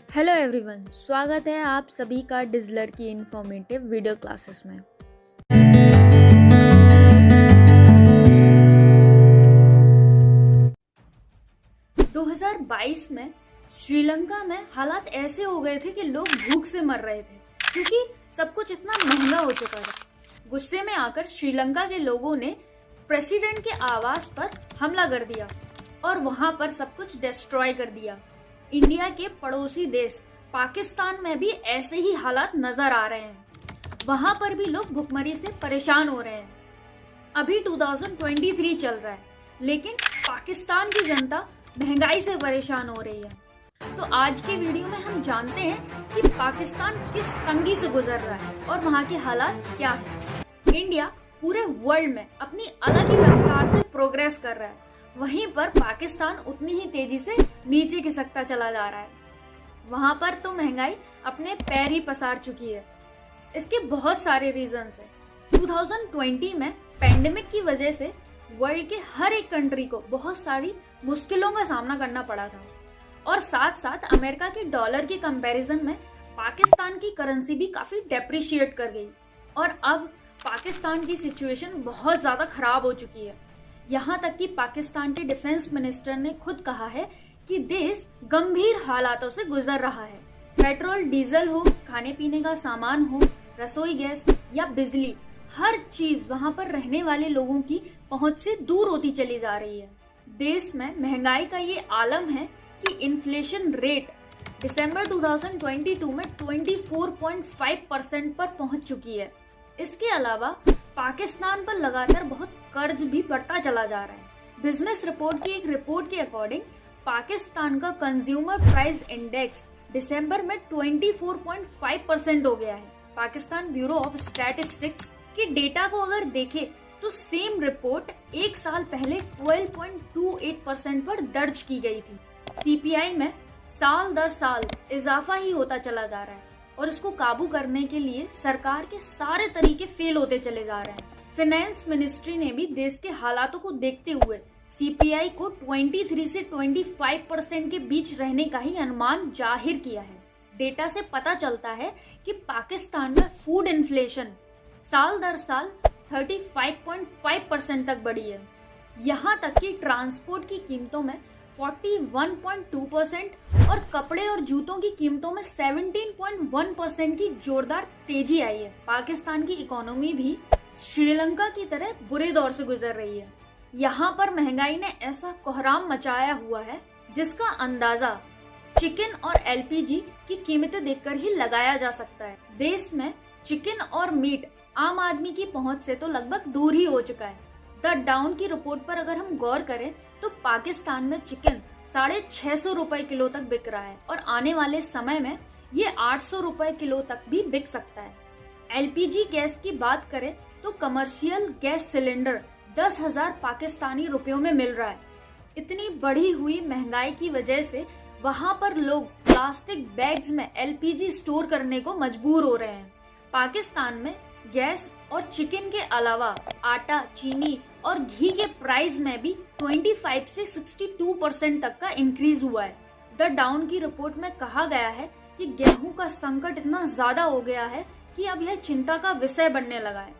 Hello everyone, स्वागत है आप सभी का डिजलर की इंफॉर्मेटिव वीडियो क्लासेस में। – 2022 में श्रीलंका में हालात ऐसे हो गए थे कि लोग भूख से मर रहे थे क्योंकि सब कुछ इतना महंगा हो चुका था। गुस्से में आकर श्रीलंका के लोगों ने प्रेसिडेंट के आवास पर हमला कर दिया और वहां पर सब कुछ डिस्ट्रॉय कर दिया। इंडिया के पड़ोसी देश पाकिस्तान में भी ऐसे ही हालात नजर आ रहे हैं। वहां पर भी लोग भुखमरी से परेशान हो रहे हैं। अभी 2023 चल रहा है, लेकिन पाकिस्तान की जनता महंगाई से परेशान हो रही है। तो आज के वीडियो में हम जानते हैं कि पाकिस्तान किस तंगी से गुजर रहा है और वहां के हालात क्या है। इंडिया पूरे वर्ल्ड में अपनी अलग ही रफ्तार से प्रोग्रेस कर रहा है, वहीं पर पाकिस्तान उतनी ही तेजी से नीचे खिसकता चला जा रहा है। वहां पर तो महंगाई अपने पैर ही पसार चुकी है। इसके बहुत सारे रीजंस हैं। 2020 में पैंडेमिक की वजह से वर्ल्ड के हर एक कंट्री को बहुत सारी मुश्किलों का सामना करना पड़ा था और साथ साथ अमेरिका के डॉलर के कंपैरिजन में पाकिस्तान की करेंसी भी काफी डेप्रिशिएट कर गई और अब पाकिस्तान की सिचुएशन बहुत ज्यादा खराब हो चुकी है। यहाँ तक कि पाकिस्तान के डिफेंस मिनिस्टर ने खुद कहा है कि देश गंभीर हालातों से गुजर रहा है। पेट्रोल, डीजल हो, खाने पीने का सामान हो, रसोई गैस या बिजली, हर चीज वहां पर रहने वाले लोगों की पहुंच से दूर होती चली जा रही है। देश में महंगाई का ये आलम है कि इन्फ्लेशन रेट दिसंबर 2022 में 24.5% पर पहुंच चुकी है। इसके अलावा पाकिस्तान पर लगातार बहुत कर्ज भी बढ़ता चला जा रहा है। बिजनेस रिपोर्ट की एक रिपोर्ट के अकॉर्डिंग पाकिस्तान का कंज्यूमर प्राइस इंडेक्स दिसंबर में 24.5% हो गया है। पाकिस्तान ब्यूरो ऑफ स्टैटिस्टिक्स के डेटा को अगर देखें तो सेम रिपोर्ट एक साल पहले 12.28% पर दर्ज की गई थी। सीपीआई में साल दर साल इजाफा ही होता चला जा रहा है और इसको काबू करने के लिए सरकार के सारे तरीके फेल होते चले जा रहे हैं। फाइनेंस मिनिस्ट्री ने भी देश के हालातों को देखते हुए सीपीआई को 23 से 25% के बीच रहने का ही अनुमान जाहिर किया है। डेटा से पता चलता है कि पाकिस्तान में फूड इन्फ्लेशन साल दर साल 35.5% तक बढ़ी है। यहाँ तक कि ट्रांसपोर्ट की कीमतों में 41.2% और कपड़े और जूतों की कीमतों में 17.1% की जोरदार तेजी आई है। पाकिस्तान की इकोनॉमी भी श्रीलंका की तरह बुरे दौर से गुजर रही है। यहाँ पर महंगाई ने ऐसा कोहराम मचाया हुआ है जिसका अंदाजा चिकन और एलपीजी की कीमतें देखकर ही लगाया जा सकता है। देश में चिकन और मीट आम आदमी की पहुंच से तो लगभग दूर ही हो चुका है। द डाउन की रिपोर्ट पर अगर हम गौर करें तो पाकिस्तान में चिकन 650 रुपए किलो तक बिक रहा है और आने वाले समय में ये 800 रुपए किलो तक भी बिक सकता है। एलपीजी गैस की बात करें तो कमर्शियल गैस सिलेंडर 10,000 पाकिस्तानी रुपयों में मिल रहा है। इतनी बढ़ी हुई महंगाई की वजह से वहां पर लोग प्लास्टिक बैग्स में एलपीजी स्टोर करने को मजबूर हो रहे हैं। पाकिस्तान में गैस और चिकन के अलावा आटा, चीनी और घी के प्राइस में भी 25 से 62% तक का इंक्रीज हुआ है। द डाउन की रिपोर्ट में कहा गया है कि गेहूं का संकट इतना ज्यादा हो गया है कि अब यह चिंता का विषय बनने लगा है।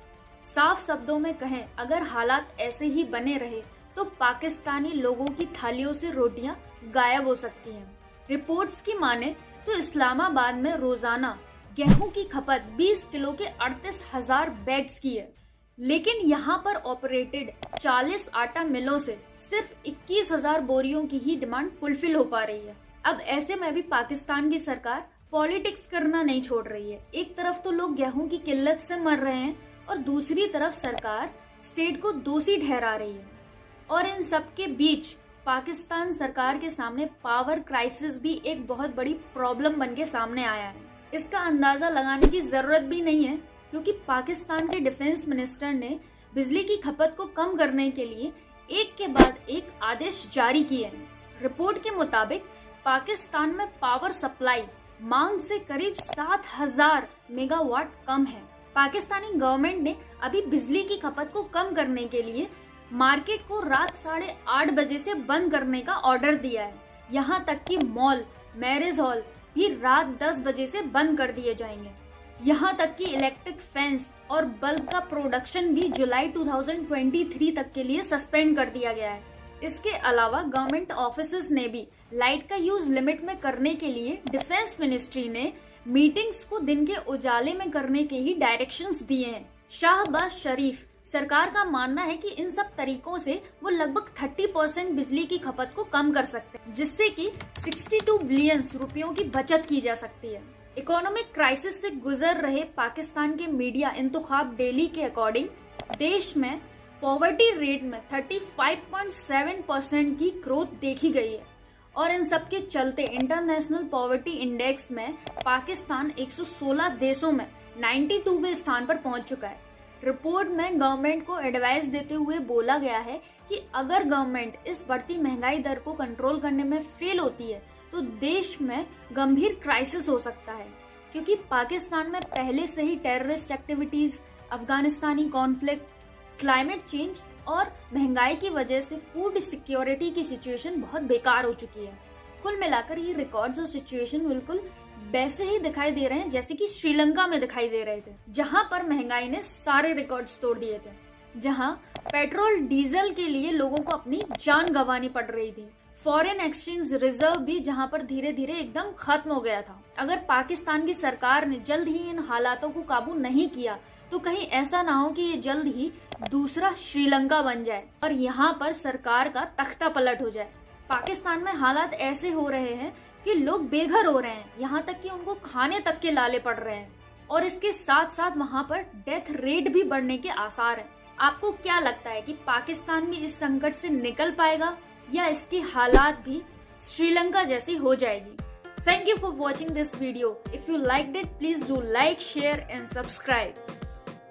साफ शब्दों में कहें, अगर हालात ऐसे ही बने रहे तो पाकिस्तानी लोगों की थालियों से रोटियां गायब हो सकती हैं। रिपोर्ट्स की माने तो इस्लामाबाद में रोजाना गेहूं की खपत 20 किलो के 38,000 बैग्स की है, लेकिन यहाँ पर ऑपरेटेड 40 आटा मिलों से सिर्फ 21,000 बोरियों की ही डिमांड फुलफिल हो पा रही है। अब ऐसे में भी पाकिस्तान की सरकार पॉलिटिक्स करना नहीं छोड़ रही है। एक तरफ तो लोग गेहूं की किल्लत से मर रहे हैं और दूसरी तरफ सरकार स्टेट को दोषी ठहरा रही है और इन सब के बीच पाकिस्तान सरकार के सामने पावर क्राइसिस भी एक बहुत बड़ी प्रॉब्लम बन के सामने आया है। इसका अंदाजा लगाने की जरूरत भी नहीं है क्योंकि पाकिस्तान के डिफेंस मिनिस्टर ने बिजली की खपत को कम करने के लिए एक के बाद एक आदेश जारी किए हैं। रिपोर्ट के मुताबिक पाकिस्तान में पावर सप्लाई मांग से करीब 7,000 मेगावाट कम है। पाकिस्तानी गवर्नमेंट ने अभी बिजली की खपत को कम करने के लिए मार्केट को रात 8:30 बजे से बंद करने का ऑर्डर दिया है। यहाँ तक कि मॉल, मैरिज हॉल, भी रात 10 बजे से बंद कर दिए जाएंगे। यहाँ तक कि इलेक्ट्रिक फैंस और बल्ब का प्रोडक्शन भी जुलाई 2023 तक के लिए सस्पेंड कर दिया गया है। इसके अलावा गवर्नमेंट ऑफिसेज ने भी लाइट का यूज लिमिट में करने के लिए डिफेंस मिनिस्ट्री ने मीटिंग्स को दिन के उजाले में करने के ही डायरेक्शंस दिए हैं। शाहबाज शरीफ सरकार का मानना है कि इन सब तरीकों से वो लगभग 30% बिजली की खपत को कम कर सकते हैं, जिससे कि 62 बिलियन रुपयों की बचत की जा सकती है। इकोनॉमिक क्राइसिस से गुजर रहे पाकिस्तान के मीडिया इंतखाब डेली के अकॉर्डिंग देश में पॉवर्टी रेट में 35.7% की ग्रोथ देखी गई है और इन सब के चलते इंटरनेशनल पॉवर्टी इंडेक्स में पाकिस्तान 116 देशों में 92वें स्थान पर पहुंच चुका है। रिपोर्ट में गवर्नमेंट को एडवाइस देते हुए बोला गया है कि अगर गवर्नमेंट इस बढ़ती महंगाई दर को कंट्रोल करने में फेल होती है तो देश में गंभीर क्राइसिस हो सकता है, क्योंकि पाकिस्तान में पहले से ही टेररिस्ट एक्टिविटीज, अफगानिस्तानी कॉन्फ्लिक्ट, क्लाइमेट चेंज और महंगाई की वजह से फूड सिक्योरिटी की सिचुएशन बहुत बेकार हो चुकी है। कुल मिलाकर ये रिकॉर्ड्स और सिचुएशन बिल्कुल वैसे ही दिखाई दे रहे हैं जैसे कि श्रीलंका में दिखाई दे रहे थे, जहां पर महंगाई ने सारे रिकॉर्ड्स तोड़ दिए थे, जहां पेट्रोल डीजल के लिए लोगों को अपनी जान गंवानी पड़ रही थी। फॉरेन एक्सचेंज रिजर्व भी जहां पर धीरे धीरे एकदम खत्म हो गया था। अगर पाकिस्तान की सरकार ने जल्द ही इन हालातों को काबू नहीं किया तो कहीं ऐसा ना हो कि ये जल्द ही दूसरा श्रीलंका बन जाए और यहाँ पर सरकार का तख्ता पलट हो जाए। पाकिस्तान में हालात ऐसे हो रहे हैं कि लोग बेघर हो रहे हैं, यहाँ तक कि उनको खाने तक के लाले पड़ रहे हैं और इसके साथ साथ वहाँ पर डेथ रेट भी बढ़ने के आसार हैं। आपको क्या लगता है कि पाकिस्तान भी इस संकट से निकल पाएगा या इसकी हालात भी श्रीलंका जैसी हो जाएगी? Thank you for watching this video. If you liked it, please do like, share and subscribe.